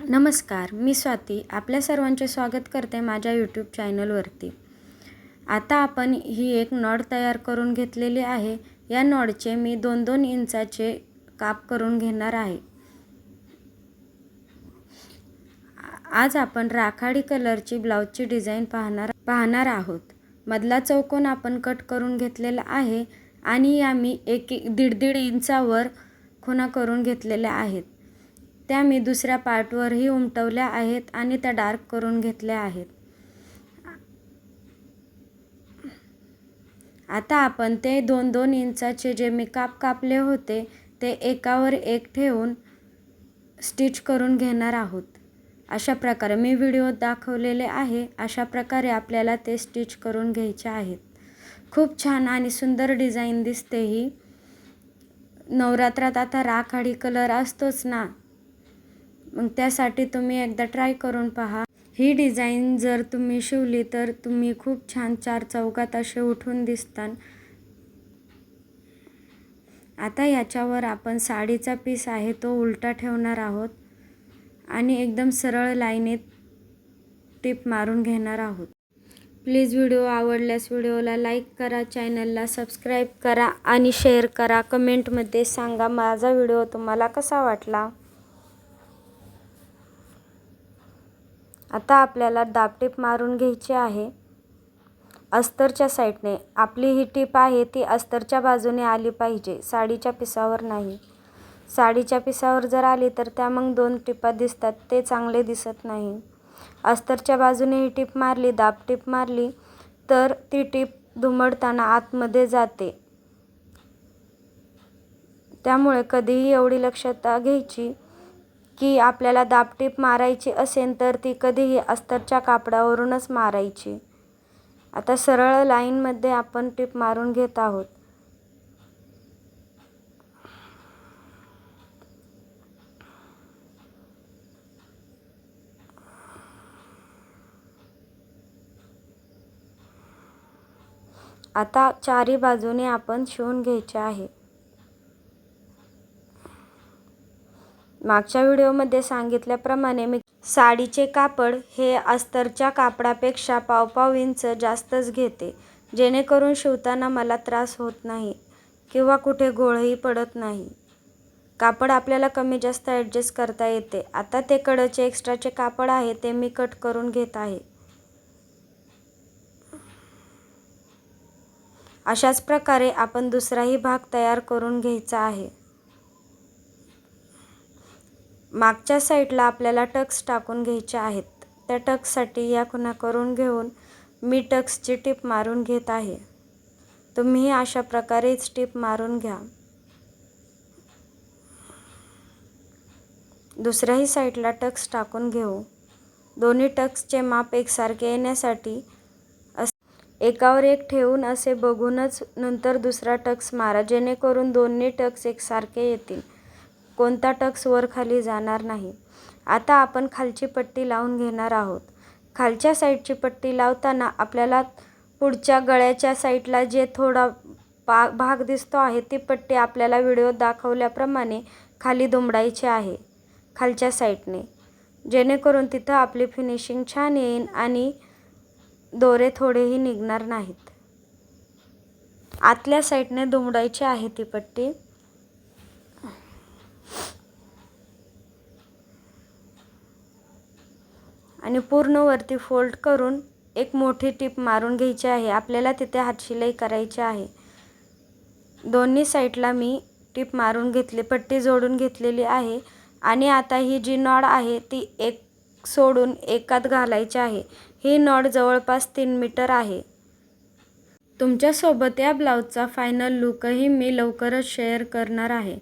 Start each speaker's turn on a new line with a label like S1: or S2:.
S1: नमस्कार, मी स्वाती आपल्या सर्वांचे स्वागत करते माझ्या यूट्यूब चॅनलवरती। आता आपण ही एक नॉड तयार करून घेतलेली आहे। या नॉडचे मी 2-2 इंचाचे काप करून घेणार आहे। आज आपण राखाडी कलरची ब्लाउजची डिझाइन पाहणार आहोत। मधला चौकोन आपण कट करून घेतलेला आहे आणि या मी 1-1.5 इंचावर खुणा करून घेतलेल्या आहेत। त्या मी दुसऱ्या पार्टवरही उमटवल्या आहेत आणि त्या डार्क करून घेतल्या आहेत। आता आपण ते 2-2 इंचाचे जे मी कापले होते ते एकावर एक ठेवून स्टिच करून घेणार आहोत। अशा प्रकारे मी व्हिडिओत दाखवलेले आहे, अशा प्रकारे आपल्याला ते स्टिच करून घ्यायचे आहेत। खूप छान आणि सुंदर डिझाइन दिसते ही। नवरात्रात आता राखाडी कलर असतोच ना, मग त्यासाठी तुम्ही एकदा ट्राय करून पहा। ही डिझाइन जर तुम्ही शिवली तर तुम्ही खूप छान 4 चौकात असे उठून दिसतात। आता याच्यावर आपण साडीचा पीस आहे तो उलटा ठेवणार आहोत आणि एकदम सरळ लाईनीत टिप मारून घेणार आहोत। प्लीज व्हिडिओ आवडल्यास व्हिडिओला लाईक करा, चॅनलला सबस्क्राईब करा आणि शेअर करा। कमेंटमध्ये सांगा माझा व्हिडिओ तुम्हाला कसा वाटला। आता आपल्याला दाबटीप मारून घ्यायची आहे अस्तरच्या साईडने। आपली ही टीप आहे ती अस्तरच्या बाजूने आली पाहिजे, साडीच्या पिसावर नाही। साडीच्या पिसावर जर आली तर त्या मग 2 टिपा दिसतात, ते चांगले दिसत नाही। अस्तरच्या बाजूने ही टीप मारली, दाबटीप मारली तर ती टीप दुमडताना आतमध्ये जाते। त्यामुळे कधीही एवढी लक्षात घ्यायची की आपल्याला दाबटीप मारायची असेल तर ती कधीही अस्तरच्या कापडावरूनच मारायची। आता सरळ लाईनमध्ये आपण टीप मारून घेत आहोत। आता चारी बाजूने आपण शिवून घ्यायचे आहे। मागच्या व्हिडिओमध्ये सांगितल्याप्रमाणे मी साडीचे कापड हे अस्तरच्या कापडापेक्षा पाव इंच जास्तच घेते, जेणेकरून शिवताना मला त्रास होत नाही किंवा कुठे गोळही पडत नाही। कापड आपल्याला कमी जास्त ॲडजस्ट करता येते। आता ते कडेचे एक्स्ट्राचे कापड आहे ते मी कट करून घेत आहे। अशाच प्रकारे आपण दुसराही भाग तयार करून घ्यायचा आहे। मागच्या साईडला आपल्याला टक्स टाकून घ्यायचे आहेत। त्या टक्ससाठी या खुणा करून घेऊन मी टक्सची टीप मारून घेत आहे। तुम्ही अशा प्रकारेच टीप मारून घ्या। दुसऱ्याही साईडला टक्स टाकून घेऊ। दोन्ही टक्सचे माप एकसारखे येण्यासाठी एकावर एक ठेवून असे बघूनच नंतर दुसरा टक्स मारा, जेणेकरून दोन्ही टक्स एकसारखे येतील, कोणता टक्स वर खाली जाणार नाही। आता आपण खालची पट्टी लावून घेणार आहोत। खालच्या साईडची पट्टी लावताना आपल्याला पुढच्या गळ्याच्या साईडला जे थोडा भाग दिसतो आहे ती पट्टी आपल्याला व्हिडिओत दाखवल्याप्रमाणे खाली दुमडायची आहे खालच्या साईडने, जेणेकरून तिथं आपली फिनिशिंग छान येईल आणि दोरे थोडेही निघणार नाहीत। आतल्या साईडने दुमडायची आहे ती पट्टी। आणि पूर्ण वरती फोल्ड करून एक मोठी टीप मारून घ्यायची आहे। आपल्याला तिथे हातशिलाई करायची आहे। दोन्ही साईडला मी टीप मारून घेतली, पट्टी जोडून घेतलेली आहे आणि आता ही जी नॉड आहे ती एक सोडून एकात घालायची आहे। ही नॉड जवळपास 3 मीटर आहे। तुमच्यासोबत या ब्लाउजचा फायनल लुकही मी लवकरच शेअर करणार आहे।